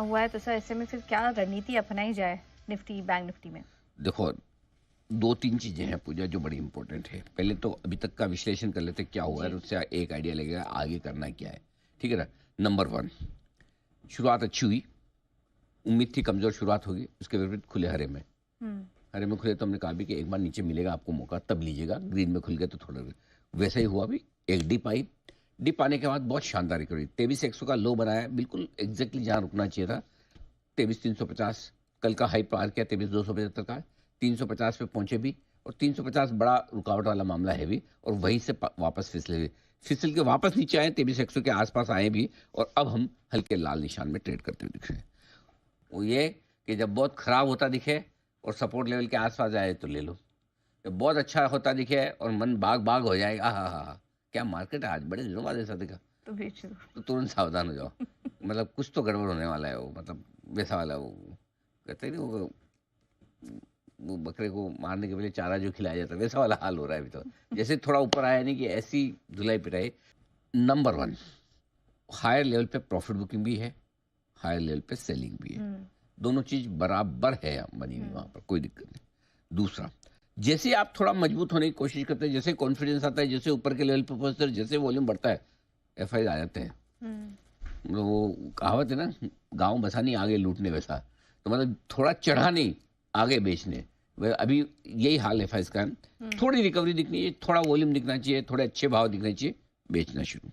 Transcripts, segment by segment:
हुआ है, तो सर ऐसे में फिर क्या रणनीति अपनाई जाए निफ्टी बैंक निफ्टी में? देखो, 2-3 चीज़ें हैं पूजा जो बड़ी इंपॉर्टेंट है। पहले तो अभी तक का विश्लेषण कर लेते क्या हुआ है जी। और उससे एक आइडिया लगेगा आगे करना क्या है। ठीक है ना? नंबर 1, शुरुआत अच्छी हुई, उम्मीद थी कमज़ोर शुरुआत होगी, उसके विपरीत खुले हरे में। हुँ। हरे में खुले तो हमने कहा भी कि एक बार नीचे मिलेगा आपको मौका तब लीजिएगा, ग्रीन में खुल गया तो थोड़ा वैसा ही हुआ भी। एक डिप आई, डिप आने के बाद बहुत शानदार रिकवरी, 23,100 का लो बनाया, बिल्कुल एग्जैक्टली जहाँ रुकना चाहिए था, 23,350। कल का हाई पार किया 23,275 का, 350 पे पहुंचे भी, और 350 बड़ा रुकावट वाला मामला है भी, और वहीं से वापस फिसल के वापस नीचे आए, 23,100 के आसपास आए भी, और अब हम हल्के लाल निशान में ट्रेड करते हुए दिख रहे हैं। वो ये कि जब बहुत खराब होता दिखे और सपोर्ट लेवल के आसपास जाए तो ले लो, जब बहुत अच्छा होता दिखे और मन बाग बाग हो जाएगा, हा, क्या मार्केट है आज, बड़े दिनों बाद ऐसा दिखा, तो बेच दो। तो तुरंत सावधान हो जाओ। मतलब कुछ तो गड़बड़ होने वाला है, वो मतलब वैसा वाला, वो कहते नहीं, वो बकरे को मारने के पहले चारा जो खिलाया जाता है, वैसा वाला हाल हो रहा है अभी तो। जैसे थोड़ा ऊपर आया नहीं कि ऐसी धुलाई पिटाई। नंबर 1, हायर लेवल पे प्रॉफिट बुकिंग भी है, हायर लेवल पे सेलिंग भी है, हुँ, दोनों चीज बराबर है बनी हुई, वहां पर कोई दिक्कत नहीं। दूसरा, जैसे आप थोड़ा मजबूत होने की कोशिश करते हैं, जैसे कॉन्फिडेंस आता है, जैसे ऊपर के लेवल पे पहुंचते हैं, जैसे वॉल्यूम बढ़ता है, एफआई आ जाते हैं। हुँ, मतलब वो कहावत है ना, गांव बसा नहीं आगे लूटने, वैसा। तो मतलब थोड़ा चढ़ा नहीं, आगे बेचने। अभी यही हाल है फैज का। हुँ। थोड़ी रिकवरी दिखनी चाहिए, थोड़ा वॉल्यूम दिखना चाहिए, थोड़े अच्छे भाव दिखने चाहिए, बेचना शुरू।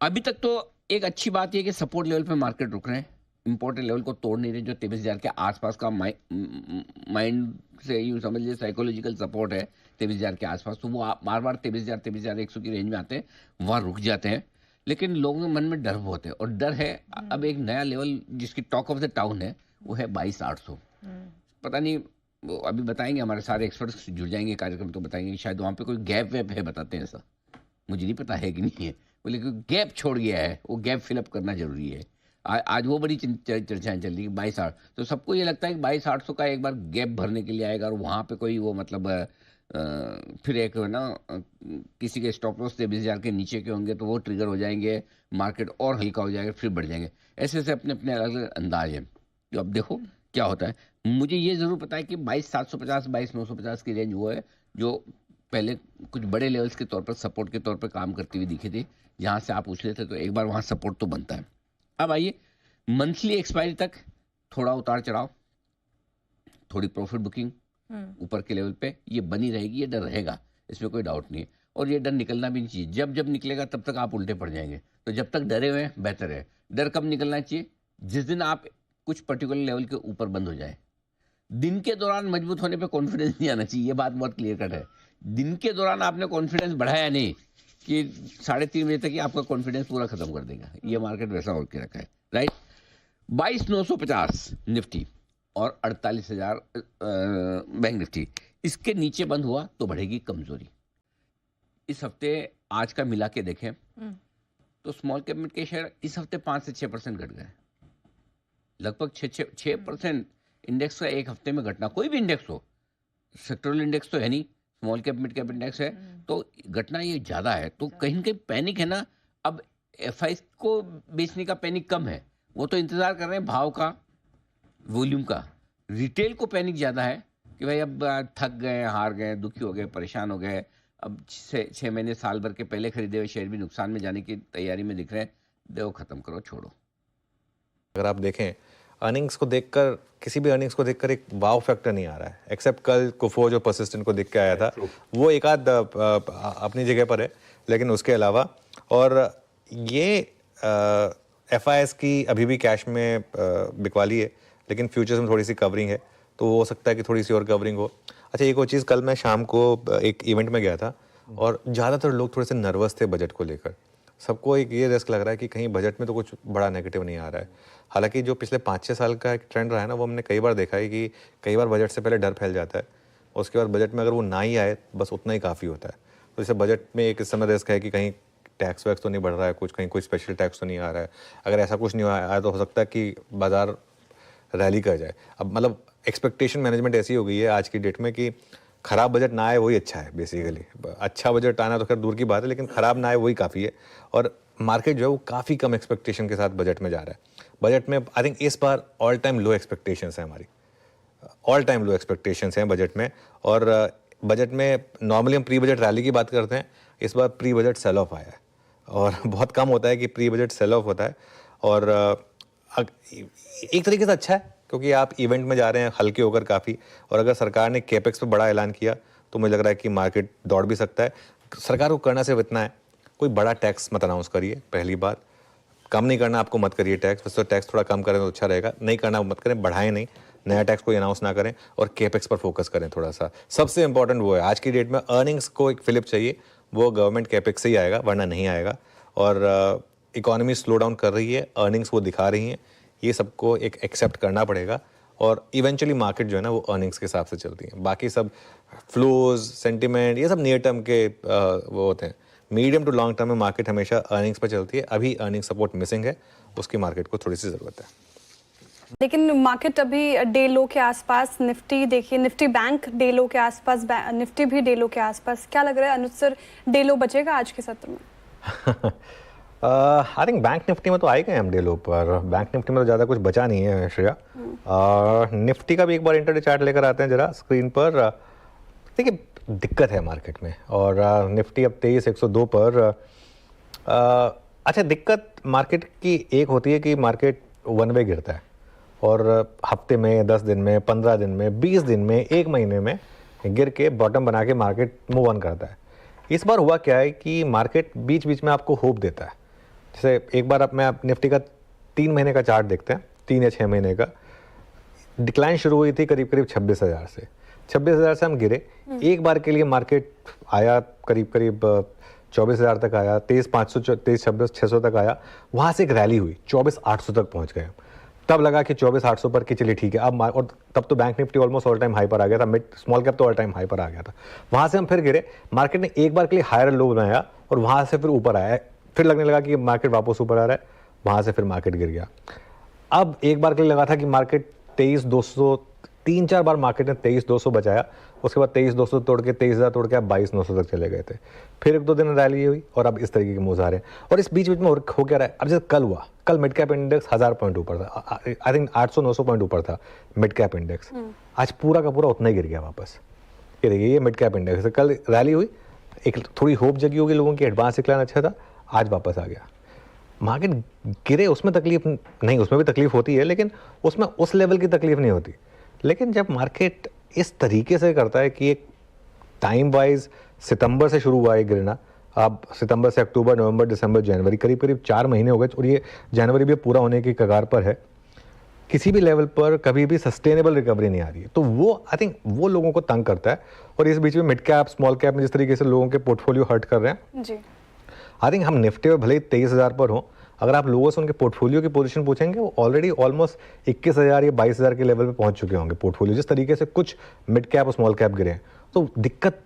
अभी तक तो एक अच्छी बात यह कि सपोर्ट लेवल पे मार्केट रुक रहे हैं, इंपॉर्टेंट लेवल को तोड़ नहीं रहे, जो 23,000 के आसपास का माइंड से यूँ समझ लीजिए साइकोलॉजिकल सपोर्ट है 23,000 के आसपास, तो वो बार बार 23,100 की रेंज में आते हैं, वहाँ रुक जाते हैं। लेकिन लोगों के मन में डर बहुत है, और डर है अब एक नया लेवल जिसकी टॉक ऑफ द टाउन है, वो है 22,800। हुँ, पता नहीं, वो अभी बताएंगे, हमारे सारे एक्सपर्ट्स जुड़ जाएंगे कार्यक्रम तो बताएंगे कि शायद वहाँ पे कोई गैप वैप है, बताते हैं ऐसा, मुझे नहीं पता है कि नहीं है। बोले कि गैप छोड़ गया है, वो गैप फिलअप करना जरूरी है। आज वो बड़ी चर्चाएं चल रही है 22,800, तो सबको ये लगता है कि 22,800 का एक बार गैप भरने के लिए आएगा, और वहाँ पे कोई वो मतलब फिर एक ना किसी के स्टॉप लॉस 23,000 के नीचे के होंगे तो वो ट्रिगर हो जाएंगे, मार्केट और हल्का हो जाएगा, फिर बढ़ जाएंगे। ऐसे ऐसे अपने अपने अलग अलग अंदाज हैं, तो अब देखो क्या होता है। मुझे ये जरूर पता है कि 22,750 22,950 की रेंज वो है जो पहले कुछ बड़े लेवल्स के तौर पर सपोर्ट के तौर पर काम करती हुई दिखी थी, जहां से आप उछले थे, तो एक बार वहां सपोर्ट तो बनता है। अब आइए मंथली एक्सपायरी तक, थोड़ा उतार चढ़ाव, थोड़ी प्रॉफिट बुकिंग हुँ, ऊपर के लेवल पे ये बनी रहेगी, ये डर रहेगा, इसमें कोई डाउट नहीं है। और ये डर निकलना भी नहीं चाहिए, जब जब निकलेगा तब तक आप उल्टे पड़ जाएंगे, तो जब तक डरे हुए हैं बेहतर है। डर कब निकलना चाहिए? जिस दिन आप कुछ पर्टिकुलर लेवल के ऊपर बंद हो जाए। दिन के दौरान मजबूत होने पे कॉन्फिडेंस नहीं आना चाहिए, ये बात बहुत क्लियर कट है। दिन के दौरान आपने कॉन्फिडेंस बढ़ाया नहीं कि 3:30 बजे तक ही आपका कॉन्फिडेंस पूरा खत्म कर देगा, ये मार्केट वैसा होकर रखा है, राइट। 22,950 निफ्टी और 48,000 बैंक निफ्टी, इसके नीचे बंद हुआ तो बढ़ेगी कमजोरी। इस हफ्ते आज का मिला के देखें हुँ, तो स्मॉल कैप मिड के शेयर इस हफ्ते 5 से 6% घट गए, लगभग 6% इंडेक्स का एक हफ्ते में घटना, कोई भी इंडेक्स हो, सेक्टोरल इंडेक्स तो है नहीं, small cap mid cap index है, हुँ, तो घटना ये ज़्यादा है, तो कहीं ना कहीं पैनिक है ना। अब एफआई को बेचने का पैनिक कम है, वो तो इंतजार कर रहे हैं भाव का, वॉल्यूम का। रिटेल को पैनिक ज़्यादा है कि भाई अब थक गए, हार गए, दुखी हो गए, परेशान हो गए, अब 6 महीने साल भर के पहले खरीदे हुए शेयर भी नुकसान में जाने की तैयारी में दिख रहे हैं, दो खत्म करो, छोड़ो। अगर आप देखें अर्निंग्स को देखकर, किसी भी अर्निंग्स को देखकर एक वाव फैक्टर नहीं आ रहा है, एक्सेप्ट कल कुफो जो परसिस्टेंट को देख के आया था, वो एक आध अपनी जगह पर है, लेकिन उसके अलावा और ये एफआईएस की अभी भी कैश में बिकवाली है, लेकिन फ्यूचर्स में थोड़ी सी कवरिंग है, तो हो सकता है कि थोड़ी सी और कवरिंग हो। अच्छा, एक और चीज़, कल मैं शाम को एक इवेंट में गया था और ज़्यादातर लोग थोड़े से नर्वस थे बजट को लेकर। सबको एक ये रिस्क लग रहा है कि कहीं बजट में तो कुछ बड़ा नेगेटिव नहीं आ रहा है। हालांकि जो पिछले 5-6 साल का एक ट्रेंड रहा है ना, वो हमने कई बार देखा है कि कई बार बजट से पहले डर फैल जाता है, उसके बाद बजट में अगर वो ना ही आए बस उतना ही काफ़ी होता है। तो जैसे बजट में एक इस समय रिस्क है कि कहीं टैक्स वैक्स तो नहीं बढ़ रहा है, कुछ कहीं कोई स्पेशल टैक्स तो नहीं आ रहा है। अगर ऐसा कुछ नहीं आया तो हो सकता है कि बाजार रैली कर जाए। अब मतलब एक्सपेक्टेशन मैनेजमेंट ऐसी हो गई है आज की डेट में कि खराब बजट ना आए वही अच्छा है बेसिकली। अच्छा बजट आना तो खैर दूर की बात है, लेकिन खराब ना आए वही काफ़ी है। और मार्केट जो है वो काफ़ी कम एक्सपेक्टेशन के साथ बजट में जा रहा है। बजट में आई थिंक इस बार ऑल टाइम लो एक्सपेक्टेशंस हैं हमारी, ऑल टाइम लो एक्सपेक्टेशंस हैं बजट में। और बजट में नॉर्मली हम प्री बजट रैली की बात करते हैं, इस बार प्री बजट सेल ऑफ आया है और बहुत कम होता है कि प्री बजट सेल ऑफ होता है। और एक तरीके से अच्छा है क्योंकि आप इवेंट में जा रहे हैं हल्के होकर काफ़ी, और अगर सरकार ने केपेक्स पे बड़ा ऐलान किया तो मुझे लग रहा है कि मार्केट दौड़ भी सकता है। सरकार को करना सिर्फ इतना है, कोई बड़ा टैक्स मत अनाउंस करिए, पहली बात। कम नहीं करना आपको मत करिए टैक्स, वैसे तो टैक्स थोड़ा कम करें तो अच्छा रहेगा, नहीं करना मत करें, बढ़ाएं नहीं, नया टैक्स कोई अनाउंस ना करें, और केपेक्स पर फोकस करें थोड़ा सा। सबसे इंपॉर्टेंट वो है आज की डेट में, अर्निंग्स को एक फिलिप चाहिए, वो गवर्नमेंट केपेक्स से ही आएगा वरना नहीं आएगा। और इकोनॉमी स्लो डाउन कर रही है, अर्निंग्स वो दिखा रही हैं, ये सबको एक एक्सेप्ट करना पड़ेगा। और इवेंचुअली मार्केट जो है ना वो अर्निंग्स के हिसाब से चलती है, बाकी सब फ्लोज सेंटिमेंट ये सब नियर टर्म के वो होते हैं। मीडियम टू लॉन्ग टर्म में मार्केट हमेशा अर्निंग्स पर चलती है, अभी अर्निंग सपोर्ट मिसिंग है, उसकी मार्केट को थोड़ी सी ज़रूरत है। लेकिन मार्केट अभी डे लो के आसपास, निफ्टी देखिए, निफ्टी बैंक डे लो के आसपास, निफ्टी भी डे लो के आसपास, क्या लग रहा है अनुज सर, डे लो बचेगा आज के सत्र में? आई थिंक बैंक निफ्टी में तो आए गए हम डे लो पर, बैंक निफ्टी में तो ज़्यादा कुछ बचा नहीं है श्रेया। निफ्टी का भी एक बार इंटरडे चार्ट लेकर आते हैं जरा स्क्रीन पर। देखिए दिक्कत है मार्केट में, और निफ्टी अब 23,102 पर। अच्छा, दिक्कत मार्केट की एक होती है कि मार्केट वन वे गिरता है, और हफ्ते में, 10 दिन में, 15 दिन में, 20 दिन में, 1 महीने में गिर के बॉटम बना के मार्केट मूव ऑन करता है। इस बार हुआ क्या है कि मार्केट बीच बीच में आपको होप देता है। जैसे एक बार मैं निफ्टी का 3 महीने का चार्ट देखते हैं, 3 या 6 महीने का। डिक्लाइन शुरू हुई थी करीब करीब 26,000 से, 26,000 से हम गिरे, एक बार के लिए मार्केट आया करीब करीब 24,000 तक आया, 23,500, 23,600 तक आया, वहाँ से एक रैली हुई, 24,800 तक पहुँच गए। तब लगा कि 24,800 पर कि चलिए ठीक है अब, और तब तो bank Nifty almost all time high पर आ गया था, मिड स्मॉल कैप तो ऑल टाइम हाई पर आ गया था। वहाँ से हम फिर गिरे, मार्केट ने एक बार के लिए हायर लो बनाया और वहाँ से फिर ऊपर आया, फिर लगने लगा कि मार्केट वापस ऊपर आ रहा है, वहाँ से फिर मार्केट गिर गया। अब एक बार के लिए लगा था कि मार्केट 23,200, 3-4 बार मार्केट ने 23,200 बचाया, उसके बाद 23,200 तोड़ के 23,000 तोड़ के अब 22,900 तक चले गए थे। फिर 1-2 दिन रैली हुई और अब इस तरीके के मूव्स आ रहे हैं। और इस बीच बीच में हो क्या रहा है, अब जैसे कल हुआ, कल मिड कैप इंडेक्स 1000 पॉइंट ऊपर था, आई थिंक 800-900 पॉइंट ऊपर था मिड कैप इंडेक्स, आज पूरा का पूरा उतना ही गिर गया वापस। ये देखिए, ये मिड कैप इंडेक्स, कल रैली हुई, एक थोड़ी होप जगी होगी लोगों की, एडवांस डिक्लाइन अच्छा था, आज वापस आ गया। मार्केट गिरे उसमें तकलीफ नहीं, उसमें भी तकलीफ होती है, लेकिन उसमें उस लेवल की तकलीफ नहीं होती। लेकिन जब मार्केट इस तरीके से करता है कि एक टाइम वाइज सितंबर से शुरू हुआ है गिरना, अब सितंबर से अक्टूबर, नवंबर, दिसंबर, जनवरी, करीब करीब 4 महीने हो गए, और ये जनवरी भी पूरा होने की कगार पर है, किसी भी लेवल पर कभी भी सस्टेनेबल रिकवरी नहीं आ रही है। तो वो आई थिंक वो लोगों को तंग करता है। और इस बीच में मिड कैप, स्मॉल कैप में जिस तरीके से लोगों के पोर्टफोलियो हर्ट कर रहे हैं जी, आई थिंक हम निफ्टी में भले ही 23,000 पर हों, अगर आप लोगों से उनके पोर्टफोलियो की पोजीशन पूछेंगे, वो ऑलरेडी ऑलमोस्ट 21,000 या 22,000 के लेवल पे पहुंच चुके होंगे पोर्टफोलियो, जिस तरीके से कुछ मिड कैप और स्मॉल कैप गिरे हैं। तो दिक्कत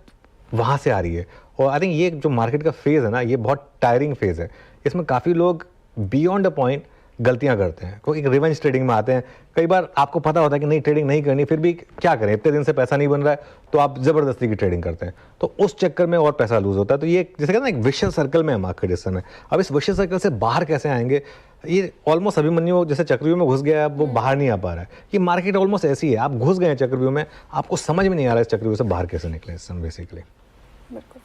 वहाँ से आ रही है। और आई थिंक ये जो मार्केट का फेज़ है ना, ये बहुत टायरिंग फेज़ है। इसमें काफ़ी लोग बियॉन्ड अ पॉइंट गलतियां करते हैं, कोई एक रिवेंज ट्रेडिंग में आते हैं। कई बार आपको पता होता है कि नहीं ट्रेडिंग नहीं करनी, फिर भी क्या करें, इतने दिन से पैसा नहीं बन रहा है, तो आप ज़बरदस्ती की ट्रेडिंग करते हैं, तो उस चक्कर में और पैसा लूज होता है। तो ये जैसे कहते हैं ना, एक विशियस सर्कल में है मार्केट इस समय। अब इस विशियस सर्कल से बाहर कैसे आएंगे, ये ऑलमोस्ट अभिमन्यु जैसे चक्रव्यूह में घुस गया है, अब वो बाहर नहीं आ पा रहा है। ये मार्केट ऑलमोस्ट ऐसी है, आप घुस गए हैं चक्रव्यूह में, आपको समझ में नहीं आ रहा है इस चक्रव्यूह से बाहर कैसे निकले इस समय बेसिकली। बिल्कुल।